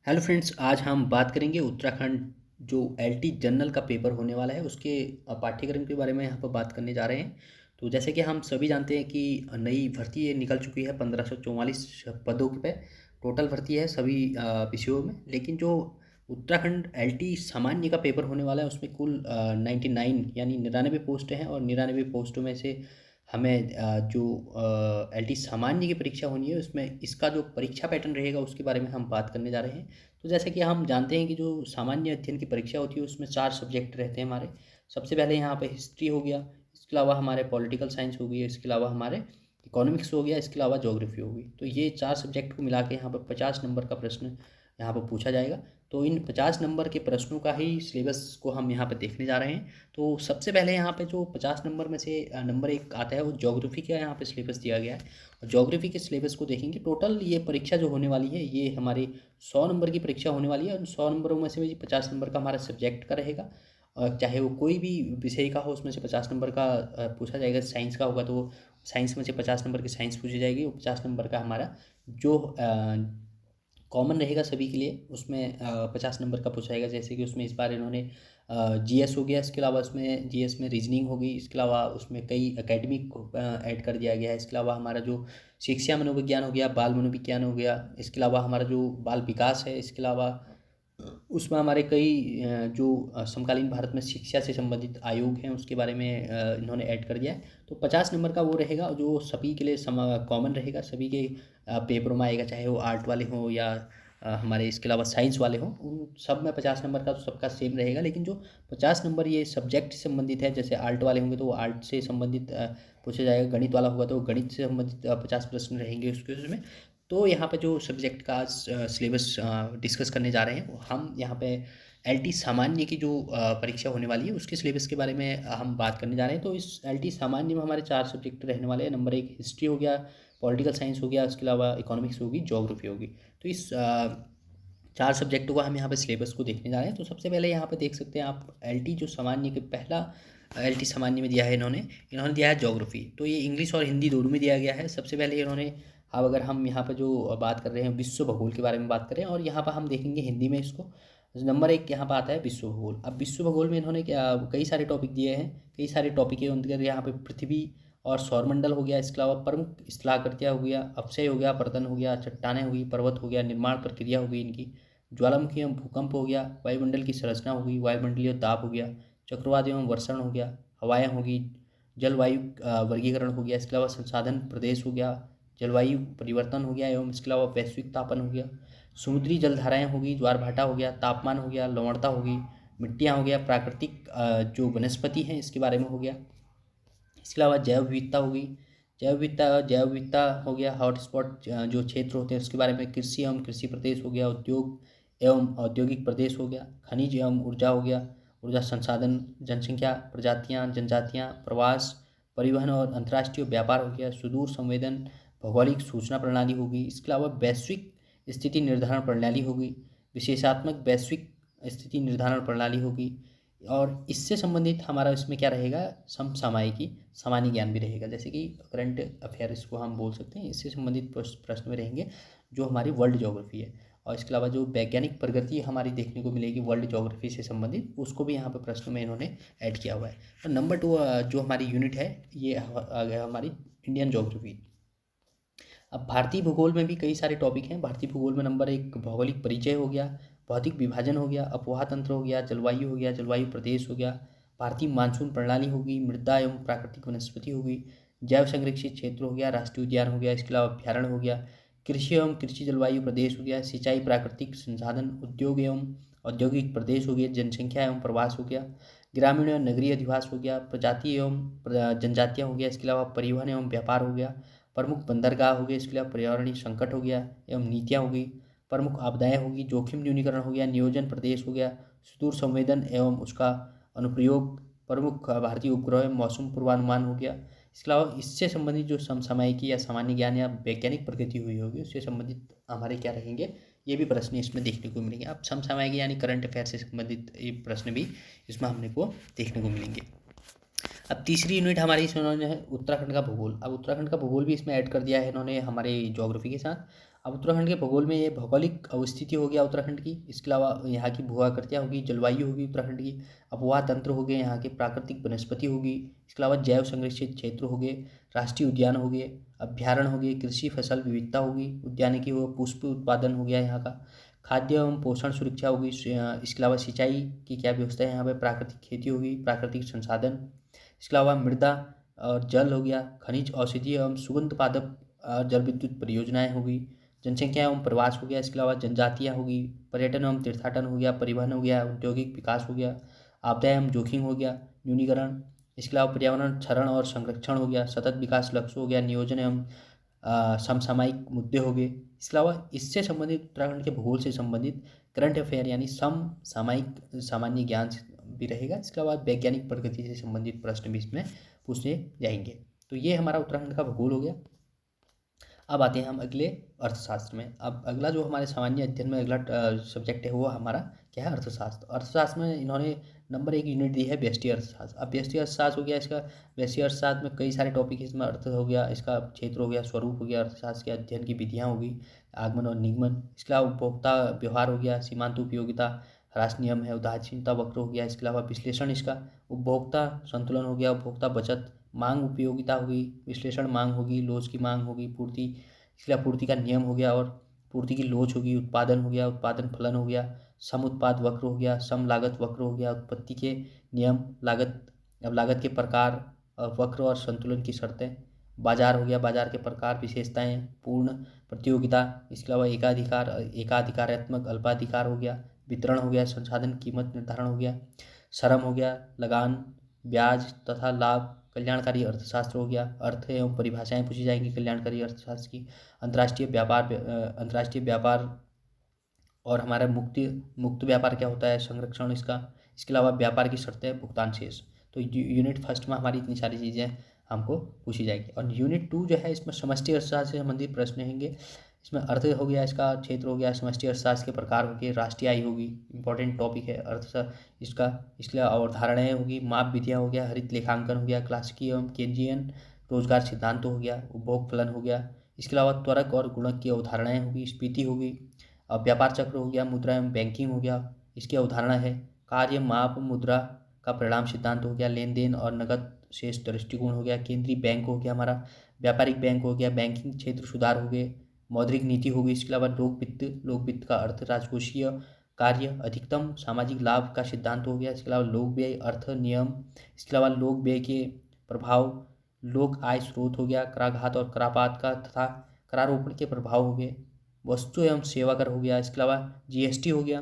Hello friends, आज हम बात करेंगे उत्तराखंड जो एलटी जनरल का पेपर होने वाला है उसके पाठ्यक्रम के बारे में यहाँ पर बात करने जा रहे हैं। तो जैसे कि हम सभी जानते हैं कि नई भर्ती ये निकल चुकी है 1544 पदों पे टोटल भर्ती है सभी विषयों में। लेकिन जो उत्तराखंड एलटी सामान्य का पेपर होने वाला है उसमें कुल 99 यानी 99 पोस्टें हैं और 99 पोस्टों में से हमें जो एलटी सामान्य की परीक्षा होनी है उसमें इसका जो परीक्षा पैटर्न रहेगा उसके बारे में हम बात करने जा रहे हैं। तो जैसे कि हम जानते हैं कि जो सामान्य अध्ययन की परीक्षा होती है उसमें 4 सब्जेक्ट रहते हैं हमारे। सबसे पहले यहाँ पे हिस्ट्री हो गया, इसके अलावा हमारे पॉलिटिकल साइंस हो गई, इसके अलावा हमारे इकोनॉमिक्स हो गया, इसके अलावा ज्योग्राफी हो गई। तो ये 4 सब्जेक्ट को मिला के यहाँ पर 50 नंबर का प्रश्न यहाँ पर पूछा जाएगा। तो इन 50 नंबर के प्रश्नों का ही सिलेबस को हम यहाँ पर देखने जा रहे हैं। तो सबसे पहले यहाँ पे जो 50 नंबर में से नंबर एक आता है वो ज्योग्राफी का यहाँ पे सिलेबस दिया गया है। और ज्योग्राफी के सिलेबस को देखेंगे, टोटल ये परीक्षा जो होने वाली है ये हमारी 100 नंबर की परीक्षा होने वाली है और 100 नंबरों में से भी 50 नंबर का हमारा सब्जेक्ट का रहेगा। और चाहे वो कोई भी विषय का हो उसमें से 50 नंबर का पूछा जाएगा। साइंस का होगा तो साइंस में से 50 नंबर की साइंस पूछी जाएगी। वो 50 नंबर का हमारा जो कॉमन रहेगा सभी के लिए उसमें 50 नंबर का पूछा जाएगा। जैसे कि उसमें इस बार इन्होंने जीएस हो गया, इसके अलावा उसमें जीएस में रीजनिंग होगी, इसके अलावा उसमें कई एकेडमिक ऐड कर दिया गया है। इसके अलावा हमारा जो शिक्षा मनोविज्ञान हो गया, बाल मनोविज्ञान हो गया, इसके अलावा हमारा जो बाल विकास है, इसके अलावा उसमें हमारे कई जो समकालीन भारत में शिक्षा से संबंधित आयोग हैं उसके बारे में इन्होंने ऐड कर दिया है। तो 50 नंबर का वो रहेगा जो सभी के लिए कॉमन रहेगा, सभी के पेपरों में आएगा, चाहे वो आर्ट वाले हों या हमारे इसके अलावा साइंस वाले हों। उन सब में 50 नंबर का तो सबका सेम रहेगा। लेकिन जो 50 नंबर ये सब्जेक्ट से संबंधित है, जैसे आर्ट वाले होंगे तो वो आर्ट से संबंधित पूछा जाएगा, गणित वाला होगा तो गणित से संबंधित 50 प्रश्न रहेंगे उसमें। तो यहाँ पे जो सब्जेक्ट का सिलेबस डिस्कस करने जा रहे हैं हम यहाँ पे एलटी सामान्य की जो परीक्षा होने वाली है उसके सिलेबस के बारे में हम बात करने जा रहे हैं। तो इस एलटी सामान्य में हमारे 4 सब्जेक्ट रहने वाले हैं। नंबर 1 हिस्ट्री हो गया, पॉलिटिकल साइंस हो गया, उसके अलावा इकोनॉमिक्स होगी, ज्योग्राफी होगी। तो इस 4 सब्जेक्टों का हम यहाँ पे सिलेबस को देखने जा रहे हैं। तो सबसे पहले यहाँ पे देख सकते हैं आप एलटी जो सामान्य के पहला एलटी सामान्य में दिया है इन्होंने दिया है ज्योग्राफी। तो ये इंग्लिश और हिंदी दोनों में दिया गया है। सबसे पहले इन्होंने, अब अगर हम यहाँ पर जो बात कर रहे हैं विश्व भूगोल के बारे में बात करें और यहाँ पर हम देखेंगे हिंदी में इसको, नंबर 1 यहाँ पर आता है विश्व भूगोल। अब विश्व भूगोल में इन्होंने क्या कई सारे टॉपिक दिए हैं, कई सारे टॉपिक है उनके यहाँ पे पृथ्वी और सौरमंडल हो गया, इसके अलावा प्रमुख स्थलाकृतियाँ हो गया, अपक्षय हो गया, पर्तन हो गया, चट्टानें हो गई, पर्वत हो गया, निर्माण प्रक्रिया हो गई इनकी, ज्वालामुखी एवं भूकंप हो गया, वायुमंडल की संरचना हो गई, वायुमंडलीय दाब हो गया, चक्रवात एवं वर्षण हो गया, हवाएं होगी, जलवायु वर्गीकरण हो गया, इसके अलावा संसाधन प्रदेश हो गया, जलवायु परिवर्तन हो गया एवं इसके अलावा वैश्विक तापन हो गया, समुद्री जलधाराएं होगी, ज्वार भाटा हो गया, तापमान हो गया, लवणता होगी, मिट्टियाँ हो गया, प्राकृतिक जो वनस्पति हैं इसके बारे में हो गया, इसके अलावा जैव विविधता होगी, जैव विविधता हो गया, हॉटस्पॉट जो क्षेत्र होते हैं उसके बारे में, कृषि एवं कृषि प्रदेश हो गया, उद्योग एवं औद्योगिक प्रदेश हो गया, खनिज एवं ऊर्जा हो गया, ऊर्जा संसाधन, जनसंख्या, प्रजातियाँ, जनजातियाँ, प्रवास, परिवहन और अंतर्राष्ट्रीय व्यापार हो गया, सुदूर संवेदन, भौगोलिक सूचना प्रणाली होगी, इसके अलावा वैश्विक स्थिति निर्धारण प्रणाली होगी, विशेषात्मक वैश्विक स्थिति निर्धारण प्रणाली होगी। और इससे संबंधित हमारा इसमें क्या रहेगा, समसामयिकी सामान्य ज्ञान भी रहेगा, जैसे कि करंट अफेयर इसको हम बोल सकते हैं। इससे संबंधित प्रश्न में रहेंगे जो हमारी वर्ल्ड ज्योग्राफी है। और इसके अलावा जो वैज्ञानिक प्रगति हमारी देखने को मिलेगी वर्ल्ड ज्योग्राफी से संबंधित, उसको भी यहाँ पर प्रश्न में इन्होंने ऐड किया हुआ है। और नंबर 2 जो हमारी यूनिट है ये आ गया हमारी इंडियन ज्योग्राफी। अब भारतीय भूगोल में भी कई सारे टॉपिक हैं। भारतीय भूगोल में नंबर 1 भौगोलिक परिचय हो गया, भौतिक विभाजन हो गया, अपवाह तंत्र हो गया, जलवायु हो गया, जलवायु प्रदेश हो गया, भारतीय मानसून प्रणाली होगी, मृदा एवं प्राकृतिक वनस्पति होगी, जैव संरक्षित क्षेत्र हो गया, राष्ट्रीय उद्यान हो गया, इसके अलावा अभ्यारण्य हो गया, कृषि एवं कृषि जलवायु प्रदेश हो गया, सिंचाई प्राकृतिक संसाधन, उद्योग एवं औद्योगिक प्रदेश हो गया, जनसंख्या एवं प्रवास हो गया, ग्रामीण एवं नगरीय अधिवास हो गया, प्रजाति एवं जनजातियाँ हो गया, इसके अलावा परिवहन एवं व्यापार हो गया, प्रमुख बंदरगाह हो गए, इसके अलावा पर्यावरणीय संकट हो गया एवं नीतियाँ हो गई, प्रमुख आपदाएं होगी, जोखिम न्यूनीकरण हो गया, नियोजन प्रदेश हो गया, सुदूर संवेदन एवं उसका अनुप्रयोग, प्रमुख भारतीय उपग्रह एवं मौसम पूर्वानुमान हो गया। इसके अलावा इससे संबंधित जो समसामयिकी या सामान्य ज्ञान या वैज्ञानिक प्रगति हुई होगी उससे संबंधित हमारे क्या रहेंगे, ये भी प्रश्न इसमें देखने को मिलेंगे। अब समसामयिकी यानी करंट अफेयर से संबंधित ये प्रश्न भी इसमें हमने को देखने को मिलेंगे। अब तीसरी यूनिट हमारी इसमें उन्होंने है उत्तराखंड का भूगोल। अब उत्तराखंड का भूगोल भी इसमें ऐड कर दिया है इन्होंने हमारे ज्योग्राफी के साथ। अब उत्तराखंड के भूगोल में ये भौगोलिक अवस्थिति हो गया उत्तराखंड की, इसके अलावा यहाँ की भू आकृतियाँ होगी, जलवायु होगी उत्तराखंड की, अपवाह तंत्र हो गए, यहाँ के प्राकृतिक वनस्पति होगी, इसके अलावा जैव संरक्षित क्षेत्र हो गए, राष्ट्रीय उद्यान हो गए, अभ्यारण्य हो गए, कृषि फसल विविधता होगी, उद्यानिकी हो, पुष्प उत्पादन हो गया यहाँ का, खाद्य एवं पोषण सुरक्षा होगी, इसके अलावा सिंचाई की क्या व्यवस्था है यहाँ पे, प्राकृतिक खेती होगी, प्राकृतिक संसाधन, इसके अलावा मृदा और जल हो गया, खनिज औषधीय एवं सुगंध पादप जल विद्युत परियोजनाएं होगी, जनसंख्या एवं प्रवास हो गया, इसके अलावा जनजातियाँ होगी, पर्यटन एवं तीर्थाटन हो गया, परिवहन हो गया, औद्योगिक विकास हो गया, आपदा एवं जोखिम हो गया, न्यूनीकरण, इसके अलावा पर्यावरण क्षरण और संरक्षण हो गया, सतत विकास लक्ष्य हो गया, नियोजन एवं समसामयिक मुद्दे हो गए, इसके अलावा इससे संबंधित उत्तराखंड के भूगोल से संबंधित करंट अफेयर यानी समसामयिक सामान्य ज्ञान भी रहेगा, इसके अलावा वैज्ञानिक प्रगति से संबंधित प्रश्न भी इसमें पूछे जाएंगे। तो ये हमारा उत्तराखंड का भूगोल हो गया। अब आते हैं हम अगले अर्थशास्त्र में। अब अगला जो हमारे सामान्य अध्ययन में अगला सब्जेक्ट है वो हमारा क्या है, अर्थशास्त्र। अर्थशास्त्र में इन्होंने नंबर 1 यूनिट दी है व्यष्टि अर्थशास्त्र। अब व्यष्टि अर्थशास्त्र हो गया इसका, व्यष्टि अर्थशास्त्र में कई सारे टॉपिक, इसमें अर्थ हो गया, इसका क्षेत्र हो गया, स्वरूप हो गया, अर्थशास्त्र के अध्ययन की विधियाँ होगी, आगमन और निगमन, इसके अलावा उपभोक्ता व्यवहार हो गया, सीमांत उपयोगिता, ह्रास नियम है, उदासीनता वक्र हो गया, इसके अलावा विश्लेषण इसका, उपभोक्ता संतुलन हो गया, उपभोक्ता बचत, मांग उपयोगिता होगी, विश्लेषण मांग होगी, लोच की मांग होगी, पूर्ति, इसलिए पूर्ति का नियम हो गया और पूर्ति की लोच होगी, उत्पादन हो गया, उत्पादन फलन हो गया, सम उत्पाद वक्र हो गया, सम लागत वक्र हो गया, उत्पत्ति के नियम, लागत, अब लागत के प्रकार, वक्र और संतुलन की शर्तें, बाजार हो गया, बाजार के प्रकार, विशेषताएं, पूर्ण प्रतियोगिता, इसके अलावा एकाधिकार, एकाधिकारात्मक अल्पाधिकार हो गया, वितरण हो गया, संसाधन कीमत निर्धारण हो गया, श्रम हो गया, लगान, ब्याज तथा लाभ, कल्याणकारी अर्थशास्त्र हो गया, अर्थ एवं परिभाषाएं पूछी जाएंगी कल्याणकारी अर्थशास्त्र की, अंतर्राष्ट्रीय व्यापार और हमारा मुक्त व्यापार क्या होता है, संरक्षण इसका, इसके अलावा व्यापार की शर्तें, भुगतान शेष। तो यूनिट फर्स्ट में हमारी इतनी सारी चीज़ें हमको पूछी जाएगी। और यूनिट 2 जो है इसमें समष्टि अर्थशास्त्र से संबंधित प्रश्न रहेंगे। इसमें अर्थ हो गया, इसका क्षेत्र हो गया, समष्टि अर्थशास्त्र के प्रकार हो गए, राष्ट्रीय आय होगी, इंपॉर्टेंट टॉपिक है इसका, इसके अवधारणाएँ होगी, माप विधियाँ हो गया, हरित लेखांकन हो गया, क्लासिकी एवं केंद्रीयन रोजगार सिद्धांत हो गया, उपभोग फलन हो गया, इसके अलावा त्वरक और गुणक की अवधारणाएँ होगी, स्फीति होगी, अब व्यापार चक्र हो गया, मुद्रा एवं बैंकिंग हो गया, इसकी अवधारणा है, कार्य माप मुद्रा का परिणाम सिद्धांत हो गया, लेन देन और नकद शेष दृष्टिकोण हो गया, केंद्रीय बैंक हो गया हमारा, व्यापारिक बैंक हो गया, बैंकिंग क्षेत्र सुधार हो गए, मौद्रिक नीति होगी, इसके अलावा लोक वित्त का अर्थ, राजकोषीय कार्य, अधिकतम सामाजिक लाभ का सिद्धांत हो गया, इसके अलावा लोक व्यय अर्थ नियम, इसके अलावा लोक व्यय के प्रभाव, लोक आय स्रोत हो गया, कराघात और करापात का तथा करारोपण के प्रभाव हो गए, वस्तु एवं सेवा कर हो गया, इसके अलावा जीएसटी हो गया,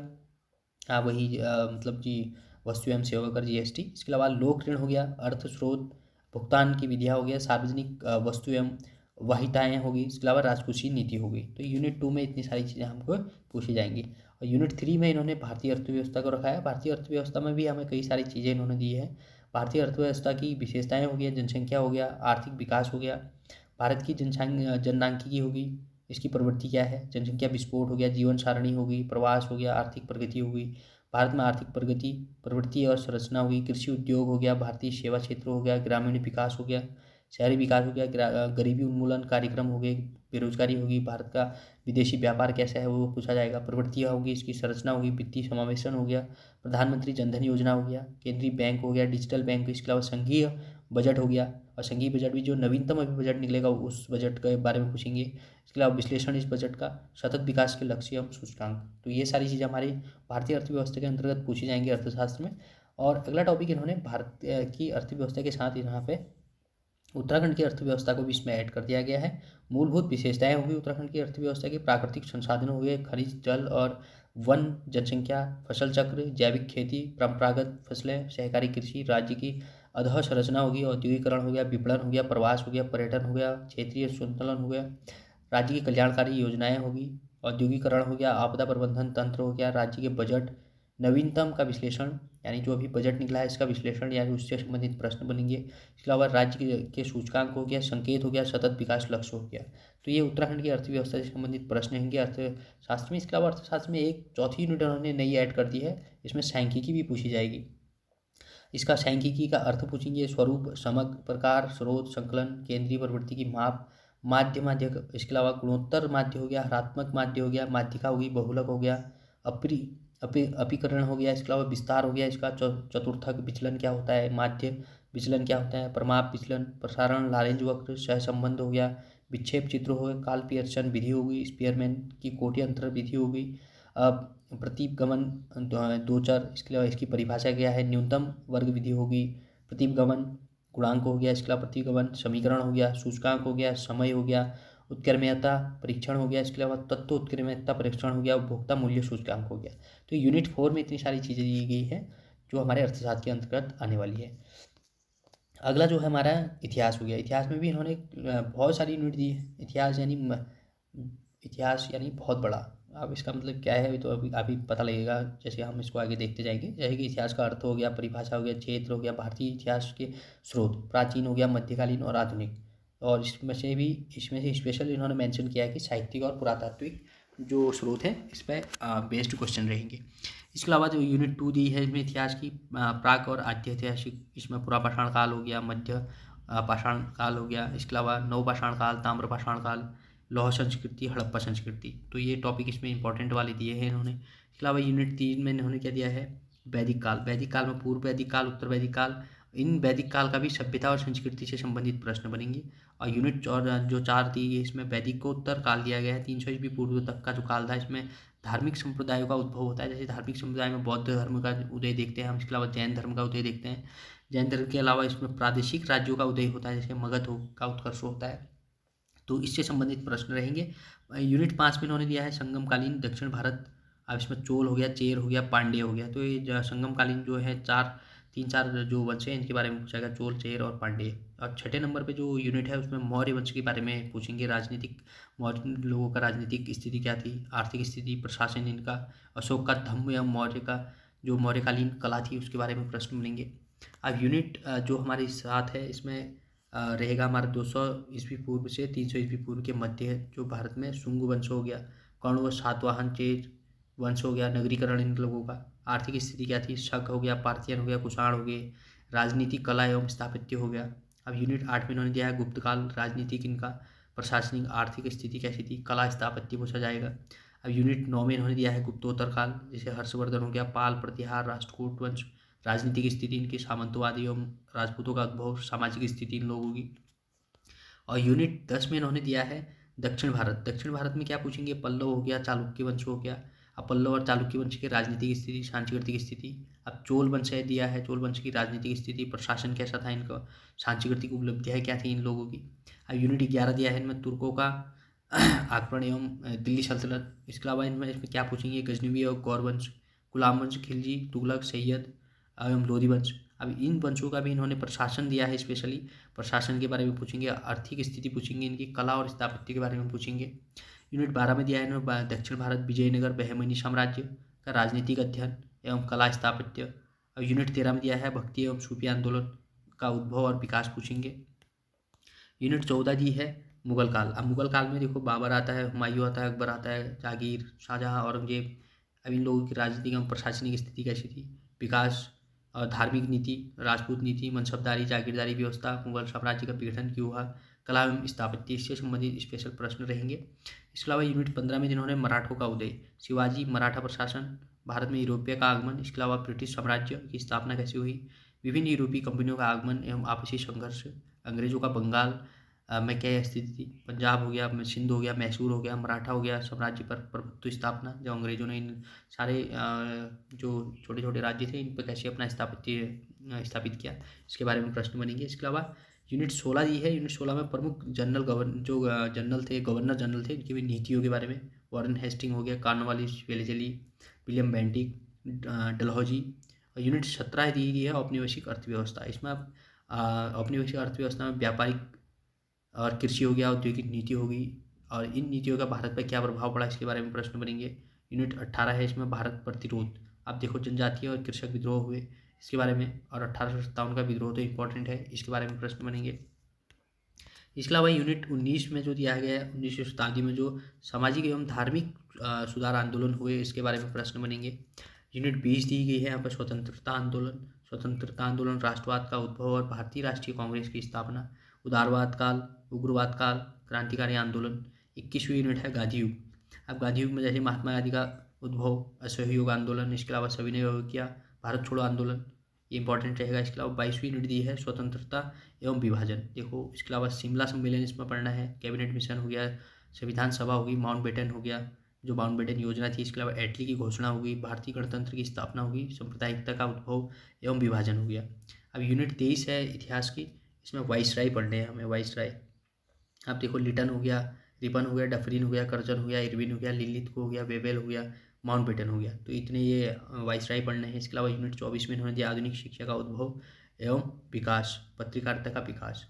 वही मतलब जी वस्तु एवं सेवा कर जीएसटी, इसके अलावा लोक ऋण हो गया, अर्थ स्रोत, भुगतान की विधियाँ हो गया, सार्वजनिक वस्तु एवं वाहिताएँ होगी, इसके अलावा राजकोषीय नीति होगी। तो यूनिट 2 में इतनी सारी चीज़ें हमको पूछी जाएंगी। और यूनिट 3 में इन्होंने भारतीय अर्थव्यवस्था को रखा है। भारतीय अर्थव्यवस्था में भी हमें कई सारी चीज़ें इन्होंने दी है। भारतीय अर्थव्यवस्था की विशेषताएँ हो गया, जनसंख्या हो गया, आर्थिक विकास हो गया, भारत की जनसांख्यिकी होगी, इसकी प्रवृत्ति क्या है, जनसंख्या विस्फोट हो गया, जीवन सारणी होगी, प्रवास हो गया, आर्थिक प्रगति होगी, भारत में आर्थिक प्रगति, प्रवृत्ति और संरचना होगी, कृषि उद्योग हो गया, भारतीय सेवा क्षेत्र हो गया, ग्रामीण विकास हो गया, शहरी विकास हो गया, गरीबी उन्मूलन कार्यक्रम हो गए, बेरोजगारी होगी, भारत का विदेशी व्यापार कैसा है वो पूछा जाएगा, प्रवृत्तियाँ होगी, इसकी संरचना होगी, वित्तीय समावेशन हो गया, प्रधानमंत्री जनधन योजना हो गया, केंद्रीय बैंक हो गया, डिजिटल बैंक, इसके अलावा संघीय बजट हो गया, और संघीय बजट भी जो नवीनतम अभी बजट निकलेगा उस बजट के बारे में पूछेंगे, इसके अलावा विश्लेषण इस बजट का, सतत विकास के लक्ष्य एवं सूचकांक। तो ये सारी चीज़ें हमारी भारतीय अर्थव्यवस्था के अंतर्गत पूछी जाएंगी अर्थशास्त्र में। और अगला टॉपिक इन्होंने भारत की अर्थव्यवस्था के साथ यहाँ पे उत्तराखंड की अर्थव्यवस्था को भी इसमें ऐड कर दिया गया है। मूलभूत विशेषताएं होगी उत्तराखंड की अर्थव्यवस्था की, प्राकृतिक संसाधन हो गए, खनिज जल और वन, जनसंख्या, फसल चक्र, जैविक खेती, परंपरागत फसलें, सहकारी कृषि, राज्य की अधोसंरचना होगी, औद्योगिकरण हो गया, विपणन हो गया, प्रवास हो गया, पर्यटन हो गया, क्षेत्रीय संतुलन हो गया, राज्य की कल्याणकारी योजनाएं होगी, औद्योगिकरण हो गया, आपदा प्रबंधन तंत्र हो गया, राज्य के बजट, नवीनतम का विश्लेषण यानी जो अभी बजट निकला है इसका विश्लेषण यानी उससे संबंधित प्रश्न बनेंगे, इसके अलावा राज्य के सूचकांक हो गया, संकेत हो गया, सतत विकास लक्ष्य हो गया। तो ये उत्तराखंड की अर्थव्यवस्था से संबंधित प्रश्न होंगे अर्थशास्त्र में। इसके अलावा अर्थशास्त्र में एक चौथी यूनिट उन्होंने नई ऐड कर दी है, इसमें सांख्यिकी भी पूछी जाएगी। इसका सांख्यिकी का अर्थ पूछेंगे, स्वरूप, समग्र, प्रकार, स्रोत, संकलन, केंद्रीय प्रवृत्ति की माप, माध्य माध्य इसके अलावा गुणोत्तर माध्य हो गया, हरात्मक माध्य हो गया, माध्यिका होगी, बहुलक हो गया, अपरी अपीकरण हो गया, इसके अलावा विस्तार हो गया। इसका चतुर्थक विचलन क्या होता है, माध्य विचलन क्या होता है, प्रमाप विचलन, प्रसारण, लारेंज वक्र, सहसंबंध हो गया, विक्षेप चित्र हो गया, काल पियर्सन विधि होगी, स्पीयरमैन की कोटि अंतर विधि होगी, प्रतीप गमन दो चर, इसके अलावा इसकी परिभाषा क्या है, न्यूनतम वर्ग विधि होगी, प्रतीप गमन गुणांक हो गया, इसके अलावा प्रतिगमन समीकरण हो गया, सूचकांक हो गया, समय हो गया, उत्क्रमणीयता परीक्षण हो गया, इसके अलावा तत्व उत्क्रमणीयता परीक्षण हो गया, उपभोक्ता मूल्य सूचकांक हो गया। तो यूनिट 4 में इतनी सारी चीज़ें दी गई है जो हमारे अर्थशास्त्र के अंतर्गत आने वाली है। अगला जो है हमारा इतिहास हो गया। इतिहास में भी इन्होंने बहुत सारी यूनिट दी है। इतिहास यानी बहुत बड़ा। अब इसका मतलब क्या है तो अभी पता लगेगा जैसे हम इसको आगे देखते जाएंगे। जैसे कि इतिहास का अर्थ हो गया, परिभाषा हो गया, क्षेत्र हो गया, भारतीय इतिहास के स्रोत, प्राचीन हो गया, मध्यकालीन और आधुनिक। और इसमें से स्पेशल इन्होंने मेंशन किया है कि साहित्यिक और पुरातात्विक जो स्रोत हैं इस पर बेस्ड क्वेश्चन रहेंगे। इसके अलावा जो यूनिट 2 दी है इसमें इतिहास की प्राक और आद्य ऐतिहासिक, इसमें पूरा पाषाण काल हो गया, मध्य पाषाण काल हो गया, इसके अलावा नव पाषाण काल, ताम्र पाषाण काल, लौह संस्कृति, हड़प्पा संस्कृति। तो ये टॉपिक इसमें इंपॉर्टेंट वाले दिए हैं इन्होंने। इसके अलावा यूनिट 3 में इन्होंने क्या दिया है, वैदिक काल। वैदिक काल में पूर्व वैदिक काल, उत्तर वैदिक काल, इन वैदिक काल का भी सभ्यता और संस्कृति से संबंधित प्रश्न बनेंगे। और यूनिट और जो 4 दी है इसमें वैदिक को उत्तर काल दिया गया है, 300 ईस्वी पूर्व तक का जो काल था इसमें धार्मिक संप्रदायों का उद्भव होता है। जैसे धार्मिक संप्रदाय में बौद्ध धर्म का उदय देखते हैं हम, इसके अलावा जैन धर्म का उदय देखते हैं। जैन धर्म के अलावा इसमें प्रादेशिक राज्यों का उदय होता है, जैसे मगध का उत्कर्ष होता है। तो इससे संबंधित प्रश्न रहेंगे। यूनिट 5 में इन्होंने दिया है संगमकालीन दक्षिण भारत। अब इसमें चोल हो गया, चेर हो गया, पांड्य हो गया। तो ये संगमकालीन जो है 3-4 जो वंश हैं इनके बारे में पूछा गया, चोल, चेर और पांड्य। और छठे नंबर पे जो यूनिट है उसमें मौर्य वंश के बारे में पूछेंगे। राजनीतिक, मौर्य लोगों का राजनीतिक स्थिति क्या थी, आर्थिक स्थिति, प्रशासन इनका, अशोक का धम्म या मौर्य का जो मौर्यकालीन कला थी उसके बारे में प्रश्न मिलेंगे। अब यूनिट जो हमारे साथ है इसमें रहेगा हमारा 200 ईस्वी पूर्व से 300 ईस्वी पूर्व के मध्य, जो भारत में शुंग वंश हो गया, कर्ण व सातवाहन चेर वंश हो गया, नगरीकरण इन लोगों का, आर्थिक स्थिति क्या थी, शक हो गया, पार्थियन हो गया, कुषाण हो गए, राजनीतिक कला एवं स्थापत्य हो गया। अब यूनिट 8 में इन्होंने दिया है गुप्त काल, राजनीतिक इनका, प्रशासनिक आर्थिक स्थिति कैसी थी, कला स्थापत्य पूछा जाएगा। अब यूनिट 9 में इन्होंने दिया है गुप्तोत्तर काल, जैसे हर्षवर्धन हो गया, पाल, प्रतिहार, राष्ट्रकूट वंश, राजनीतिक स्थिति इनकी, सामंतवादी एवं राजपूतों का उद्भव, सामाजिक स्थिति इन लोगों की। और यूनिट 10 में इन्होंने दिया है दक्षिण भारत। दक्षिण भारत में क्या पूछेंगे, पल्लव हो गया, चालुक्य वंश हो गया। अब पल्लव और चालुक्य वंश की राजनीतिक स्थिति, सांस्कृतिक स्थिति। अब चोल वंश है दिया है, चोल वंश की राजनीतिक स्थिति, प्रशासन कैसा था इनका, सांस्कृतिक उपलब्धियाँ क्या थी इन लोगों की। अब यूनिट 11 दिया है इनमें तुर्कों का आक्रमण एवं दिल्ली सल्तनत। इसके अलावा इसमें क्या पूछेंगे, गजनवी और गौर वंश, गुलाम वंश, खिलजी, तुगलक, सैयद एवं लोधी वंश। अब इन वंशों का भी इन्होंने प्रशासन दिया है, स्पेशली प्रशासन के बारे में पूछेंगे, आर्थिक स्थिति पूछेंगे, इनकी कला और स्थापत्य के बारे में पूछेंगे। यूनिट 12 में दिया है इन्होंने दक्षिण भारत, विजयनगर, बहमनी साम्राज्य का राजनीतिक अध्ययन एवं कला स्थापत्य। और यूनिट 13 में दिया है भक्ति एवं सूफी आंदोलन का उद्भव और विकास पूछेंगे। यूनिट 14 दी है मुगल काल। अब मुगल काल में देखो बाबर आता है, हुमायूं आता है, अकबर आता है, जागीर, शाहजहाँ, औरंगजेब। अब इन लोगों की राजनीतिक एवं प्रशासनिक स्थिति कैसी थी, विकास और धार्मिक नीति, राजपूत नीति, मनसबदारी, जागीरदारी व्यवस्था, मुगल साम्राज्य का विघटन क्यों हुआ, कला एवं स्थापत्य, इससे संबंधित स्पेशल प्रश्न रहेंगे। इसके अलावा यूनिट 15 में जिन्होंने मराठों का उदय, शिवाजी, मराठा प्रशासन, भारत में यूरोपीय का आगमन, इसके अलावा ब्रिटिश साम्राज्य की स्थापना कैसे हुई, विभिन्न यूरोपीय कंपनियों का आगमन एवं आपसी संघर्ष, अंग्रेजों का बंगाल में क्या स्थिति थी, पंजाब हो गया, सिंध हो गया, मैसूर हो गया, मराठा हो गया, साम्राज्य पर प्रभुत्व स्थापना, जब अंग्रेजों ने इन सारे जो छोटे छोटे राज्य थे इन पर कैसे अपना स्थापित किया, इसके बारे में प्रश्न बनेंगे। इसके अलावा यूनिट 16 दी है। यूनिट 16 में प्रमुख जनरल थे, गवर्नर जनरल थे, इनकी भी नीतियों के बारे में, वारन हेस्टिंग हो गया, Cornwallis, Wellesley, William Bentinck, Dalhousie. और यूनिट 17 दी गई है औपनिवेशिक अर्थव्यवस्था। इसमें आप औपनिवेशिक अर्थव्यवस्था में व्यापारिक और कृषि हो गया, औद्योगिक नीति होगी, और इन नीतियों का भारत पर क्या प्रभाव पड़ा इसके बारे में प्रश्न बनेंगे। यूनिट 18 है, इसमें भारत प्रतिरोध। अब देखो जनजातीय और कृषक विद्रोह हुए इसके बारे में, और 1857 का विद्रोह तो इंपॉर्टेंट है, इसके बारे में प्रश्न बनेंगे। इसके अलावा यूनिट 19 में जो दिया गया है 19वीं शताब्दी में जो सामाजिक एवं धार्मिक सुधार आंदोलन हुए इसके बारे में प्रश्न बनेंगे। यूनिट 20 दी गई है यहाँ पर स्वतंत्रता आंदोलन। स्वतंत्रता आंदोलन, राष्ट्रवाद का उद्भव और भारतीय राष्ट्रीय कांग्रेस की स्थापना, उदारवाद काल, उग्रवाद काल, क्रांतिकारी आंदोलन। 21वीं यूनिट है गांधी युग। अब गांधी युग में जैसे महात्मा गांधी का उद्भव, असहयोग आंदोलन, इसके अलावा सविनय अवज्ञा, भारत छोड़ो आंदोलन, ये इंपॉर्टेंट रहेगा। इसके अलावा 22वीं यूनिट दी है स्वतंत्रता एवं विभाजन। देखो इसके अलावा शिमला सम्मेलन इसमें पढ़ना है, कैबिनेट मिशन हो गया, संविधान सभा होगी, माउंटबेटन हो गया, जो माउंटबेटन योजना थी। इसके अलावा एटली की घोषणा होगी, भारतीय गणतंत्र की स्थापना होगी, सांप्रदायिकता का उद्भव एवं विभाजन हो गया। अब यूनिट 23 है इतिहास की, इसमें वाइसराय पढ़ने हैं हमें, वाइसराय। अब देखो लिटन हो गया, रिपन हो गया, डफरिन हो गया, कर्जन हो गया, इरविन हो गया, लिलित को हो गया, बेबेल हो गया, माउंटबेटन हो गया। तो इतने ये वाइसराय पढ़ने हैं। इसके अलावा यूनिट 24 में इन्होंने दिया आधुनिक शिक्षा का उद्भव एवं विकास, पत्रकारिता का विकास।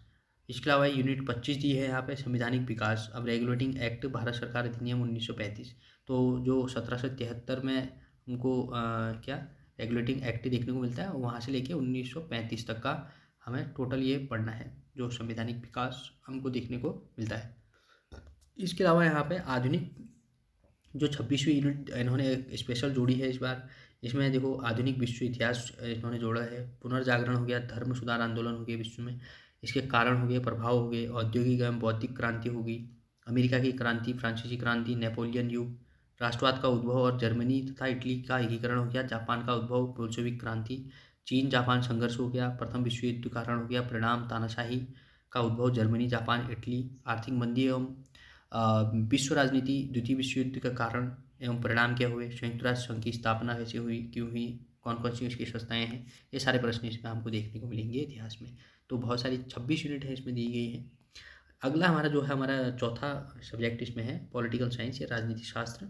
इसके अलावा यूनिट 25 दी है यहाँ पे संवैधानिक विकास। अब रेगुलेटिंग एक्ट भारत सरकार अधिनियम 1935, तो जो 1773 में हमको क्या रेगुलेटिंग एक्ट देखने को मिलता है, वहाँ से लेके 1935 तक का हमें टोटल ये पढ़ना है, जो संवैधानिक विकास हमको देखने को मिलता है। इसके अलावा यहाँ पे आधुनिक जो 26वीं यूनिट इन्होंने एक स्पेशल जोड़ी है इस बार, इसमें देखो आधुनिक विश्व इतिहास इन्होंने जोड़ा है। पुनर्जागरण हो गया, धर्म सुधार आंदोलन हो गया विश्व में, इसके कारण हो गए, प्रभाव हो गए, औद्योगिक एवं बौद्धिक क्रांति होगी, अमेरिका की क्रांति, फ्रांसीसी क्रांति, नेपोलियन युग, राष्ट्रवाद का उद्भव और जर्मनी तथा इटली का एकीकरण हो गया, जापान का उद्भव, बोल्शेविक क्रांति, चीन जापान संघर्ष हो गया, प्रथम विश्व युद्ध का कारण हो गया, परिणाम तानाशाही का उद्भव, जर्मनी जापान इटली, आर्थिक मंदी एवं विश्व राजनीति, द्वितीय विश्व युद्ध का कारण एवं परिणाम क्या हुए, संयुक्त राष्ट्र संघ की स्थापना कैसे हुई, क्यों हुई, कौन कौन सी उसकी संस्थाएँ हैं, ये सारे प्रश्न इसमें हमको देखने को मिलेंगे इतिहास में। तो बहुत सारी 26 यूनिट है इसमें दी गई है। अगला हमारा जो है, हमारा चौथा सब्जेक्ट इसमें है पॉलिटिकल साइंस या राजनीति शास्त्र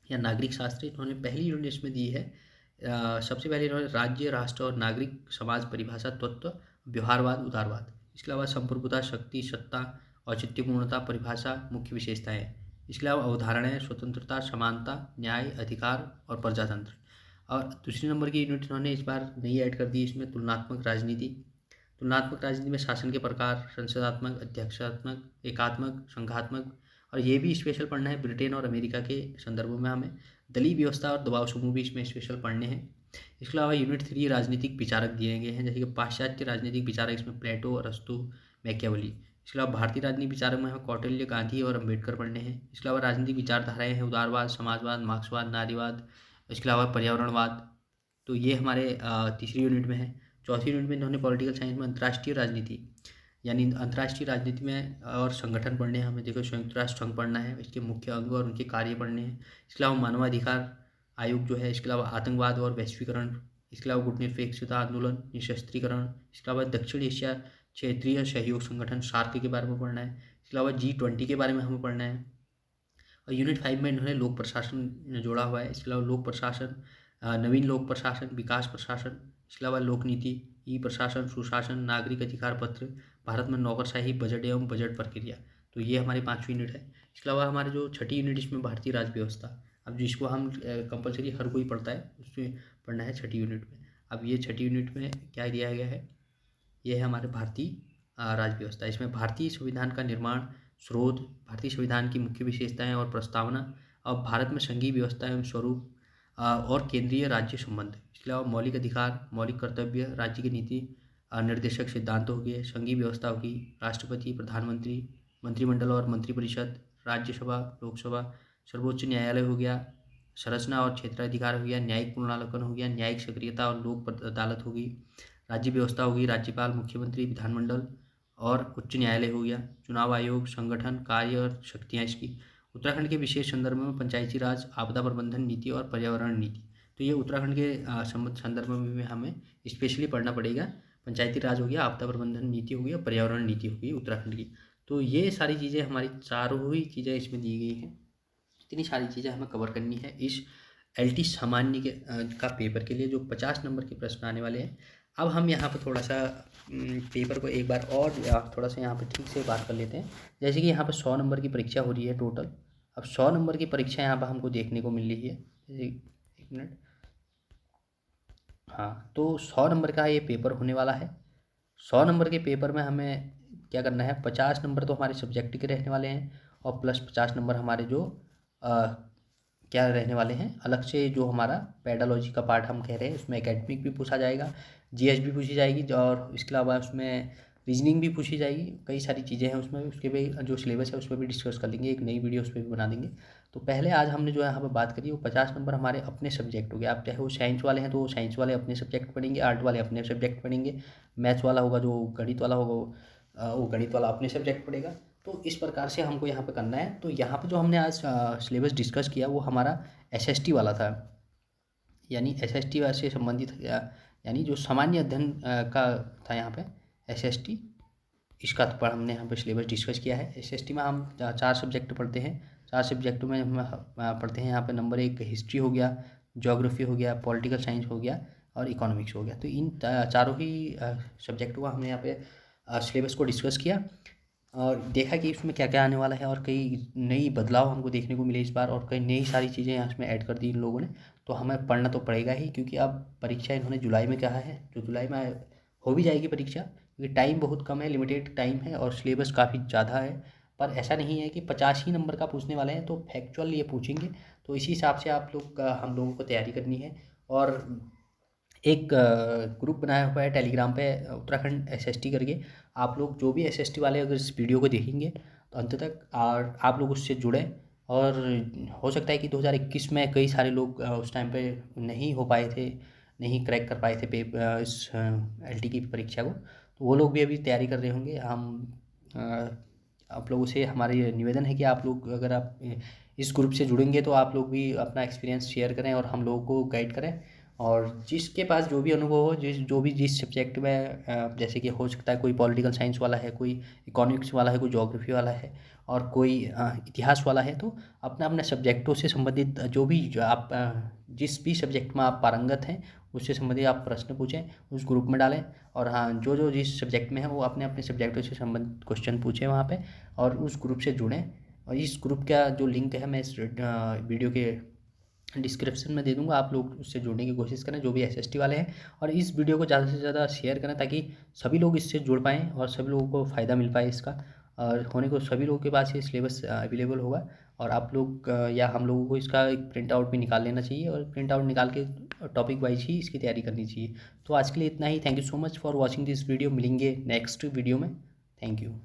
या नागरिक शास्त्र। इन्होंने पहली यूनिट इसमें दी है, सबसे पहले इन्होंने राज्य, राष्ट्र और नागरिक समाज परिभाषा, तत्व, व्यवहारवाद, उदारवाद। इसके अलावा संप्रभुता, शक्ति, सत्ता, औचित्यपूर्णता, परिभाषा, मुख्य विशेषताएं। इसके अलावा अवधारणाएं, स्वतंत्रता, समानता, न्याय, अधिकार और प्रजातंत्र। और दूसरी नंबर की यूनिट इन्होंने इस बार नई ऐड कर दी इसमें, तुलनात्मक राजनीति। तुलनात्मक राजनीति में शासन के प्रकार, संसदात्मक, अध्यक्षात्मक, एकात्मक, संघात्मक, और ये भी स्पेशल पढ़ना है ब्रिटेन और अमेरिका के संदर्भों में हमें। दलीय व्यवस्था और दबाव समूह भी इसमें स्पेशल पढ़ने हैं। इसके अलावा यूनिट 3 राजनीतिक विचारक दिए गए हैं, जैसे कि पाश्चात्य राजनीतिक विचारक, इसमें प्लेटो, अरस्तु, मैकियावेली। इसके अलावा भारतीय राजनीतिक विचारक में हमें कौटिल्य, गांधी और अम्बेडकर पढ़ने हैं। इसके अलावा राजनीतिक विचारधाराएं हैं उदारवाद, समाजवाद, मार्क्सवाद, नारीवाद, इसके अलावा पर्यावरणवाद। तो ये हमारे तीसरी यूनिट में है। चौथी यूनिट में इन्होंने पॉलिटिकल साइंस में अंतर्राष्ट्रीय राजनीति, यानी अंतर्राष्ट्रीय राजनीति में और संगठन पढ़ने हैं हमें। देखो संयुक्त राष्ट्र संघ पढ़ना है, इसके मुख्य अंग और उनके कार्य पढ़ने हैं। इसके अलावा मानवाधिकार आयोग जो है, इसके अलावा आतंकवाद और वैश्वीकरण, इसके अलावा गुटनिरपेक्षता आंदोलन, निशस्त्रीकरण, इसके अलावा दक्षिण एशिया क्षेत्रीय सहयोग संगठन सार्क के बारे में पढ़ना है। इसके अलावा G20 के बारे में हमें पढ़ना है। और यूनिट 5 में इन्होंने लोक प्रशासन जोड़ा हुआ है। इसके अलावा लोक प्रशासन, नवीन लोक प्रशासन, विकास प्रशासन, इसके अलावा लोक नीति, ई प्रशासन, सुशासन, नागरिक अधिकार पत्र, भारत में नौकरशाही, बजट एवं बजट प्रक्रिया। तो ये हमारी 5वीं यूनिट है। इसके अलावा हमारे जो छठी यूनिट, इसमें भारतीय राज व्यवस्था। अब जिसको हम कंपलसरी हर कोई पढ़ता है, उसमें पढ़ना है छठी यूनिट में। अब ये छठी यूनिट में क्या दिया गया है, ये है हमारे भारतीय राज व्यवस्था। इसमें भारतीय संविधान का निर्माण, स्रोत, भारतीय संविधान की मुख्य विशेषताएं और प्रस्तावना, और भारत में संघीय व्यवस्था एवं स्वरूप, और केंद्रीय राज्य संबंध। इसके अलावा मौलिक अधिकार, मौलिक कर्तव्य, राज्य की नीति, निर्देशक सिद्धांत हो गए, संघीय व्यवस्था होगी, राष्ट्रपति, प्रधानमंत्री, मंत्रिमंडल और मंत्रिपरिषद, राज्यसभा, लोकसभा, सर्वोच्च न्यायालय हो गया, संरचना और क्षेत्राधिकार हो गया, न्यायिक पुनरावलोकन हो गया, न्यायिक सक्रियता और लोक अदालत होगी, राज्य व्यवस्था होगी, राज्यपाल, मुख्यमंत्री, विधानमंडल और उच्च न्यायालय हो गया, चुनाव आयोग, संगठन, कार्य और शक्तियाँ इसकी। उत्तराखंड के विशेष संदर्भ में पंचायती राज, आपदा प्रबंधन नीति और पर्यावरण नीति। तो ये उत्तराखंड के संदर्भ में भी हमें स्पेशली पढ़ना पड़ेगा। पंचायती राज हो गया, आपदा प्रबंधन नीति हो गई, पर्यावरण नीति हो गई उत्तराखंड की। तो ये सारी चीज़ें हमारी चारों ही चीज़ें इसमें दी गई हैं। इतनी सारी चीज़ें हमें कवर करनी है इस LT सामान्य के का पेपर के लिए, जो 50 नंबर के प्रश्न आने वाले हैं। अब हम यहाँ पर थोड़ा सा पेपर को एक बार और थोड़ा सा यहाँ पर ठीक से बात कर लेते हैं। जैसे कि यहाँ पर 100 नंबर की परीक्षा हो रही है टोटल। अब 100 नंबर की परीक्षा यहाँ पर हमको देखने को मिल रही है। एक मिनट, हाँ, तो 100 नंबर का ये पेपर होने वाला है। 100 नंबर के पेपर में हमें क्या करना है, 50 नंबर तो हमारे सब्जेक्ट के रहने वाले हैं, और प्लस 50 नंबर हमारे जो क्या रहने वाले हैं अलग से, जो हमारा पेडालॉजी का पार्ट हम कह रहे हैं, उसमें एकेडमिक भी पूछा जाएगा, GS भी पूछी जाएगी, और इसके अलावा उसमें रीजनिंग भी पूछी जाएगी, कई सारी चीज़ें हैं उसमें, उसके भी जो सिलेबस है उस पर भी डिस्कस कर लेंगे, एक नई वीडियो उस पर भी बना देंगे। तो पहले आज हमने जो यहाँ पर बात करी वो 50 नंबर हमारे अपने सब्जेक्ट हो गया। आप चाहे वो साइंस वाले हैं तो साइंस वाले अपने सब्जेक्ट पढ़ेंगे, आर्ट वाले अपने सब्जेक्ट पढ़ेंगे, मैथ्स वाला होगा जो गणित वाला होगा वो गणित वाला अपने सब्जेक्ट पढ़ेगा। तो इस प्रकार से हमको यहाँ पे करना है। तो यहाँ पे जो हमने आज सिलेबस डिस्कस किया वो हमारा एसएसटी वाला था, यानी एसएसटी से संबंधित यानी जो सामान्य अध्ययन का था यहाँ पे एसएसटी, इसका पर हमने यहाँ पे सिलेबस डिस्कस किया है। एसएसटी में हम 4 सब्जेक्ट पढ़ते हैं, 4 सब्जेक्टों में हम पढ़ते हैं यहाँ पे नंबर 1 हिस्ट्री हो गया, ज्योग्राफी हो गया, पॉलिटिकल साइंस हो गया और इकोनॉमिक्स हो गया। तो इन चारों ही सब्जेक्टों का हमने यहाँ पे सिलेबस को डिस्कस किया और देखा कि इसमें क्या क्या आने वाला है, और कई नई बदलाव हमको देखने को मिले इस बार, और कई नई सारी चीज़ें यहाँ इसमें ऐड कर दी इन लोगों ने। तो हमें पढ़ना तो पड़ेगा ही, क्योंकि अब परीक्षा इन्होंने जुलाई में कहा है, जो जुलाई में हो भी जाएगी परीक्षा, क्योंकि टाइम बहुत कम है, लिमिटेड टाइम है और सिलेबस काफ़ी ज़्यादा है। पर ऐसा नहीं है कि 50 ही नंबर का पूछने वाले हैं, तो फैक्चुअल ये पूछेंगे। तो इसी हिसाब से आप लोग हम लोगों को तैयारी करनी है। और एक ग्रुप बनाया हुआ है टेलीग्राम पे उत्तराखंड एसएसटी करके, आप लोग जो भी एसएसटी वाले अगर इस वीडियो को देखेंगे तो अंत तक और आप लोग उससे जुड़ें। और हो सकता है कि 2021 में कई सारे लोग उस टाइम पे नहीं हो पाए थे, नहीं क्रैक कर पाए थे इस एलटी की परीक्षा को, तो वो लोग भी अभी तैयारी कर रहे होंगे। आप लोगों से हमारी निवेदन है कि आप लोग अगर आप इस ग्रुप से जुड़ेंगे तो आप लोग भी अपना एक्सपीरियंस शेयर करें और हम लोगों को गाइड करें। और जिसके पास जो भी अनुभव हो, जिस सब्जेक्ट में जैसे कि हो सकता है कोई पॉलिटिकल साइंस वाला है, कोई इकोनॉमिक्स वाला है, कोई ज्योग्राफी वाला है और कोई इतिहास वाला है, तो अपना अपने सब्जेक्टों से संबंधित जो आप जिस भी सब्जेक्ट में आप पारंगत हैं उससे संबंधित आप प्रश्न पूछें, उस ग्रुप में डालें। और हाँ, जो जिस सब्जेक्ट में है वो अपने अपने सब्जेक्टों से संबंधित क्वेश्चन पूछें वहाँ पे और उस ग्रुप से जुड़ें। और इस ग्रुप का जो लिंक है मैं इस वीडियो के डिस्क्रिप्शन में दे दूंगा, आप लोग उससे जुड़ने की कोशिश करें जो भी एसएसटी वाले हैं। और इस वीडियो को ज़्यादा से ज़्यादा शेयर करें ताकि सभी लोग इससे जुड़ पाएँ और सभी लोगों को फ़ायदा मिल पाए इसका, और होने को सभी लोगों के पास ये सिलेबस अवेलेबल होगा। और आप लोग या हम लोगों को इसका एक प्रिंट आउट भी निकाल लेना चाहिए और प्रिंट आउट निकाल के टॉपिक वाइज ही इसकी तैयारी करनी चाहिए। तो आज के लिए इतना ही। Thank you so much for watching this video. मिलेंगे नेक्स्ट वीडियो में। Thank you.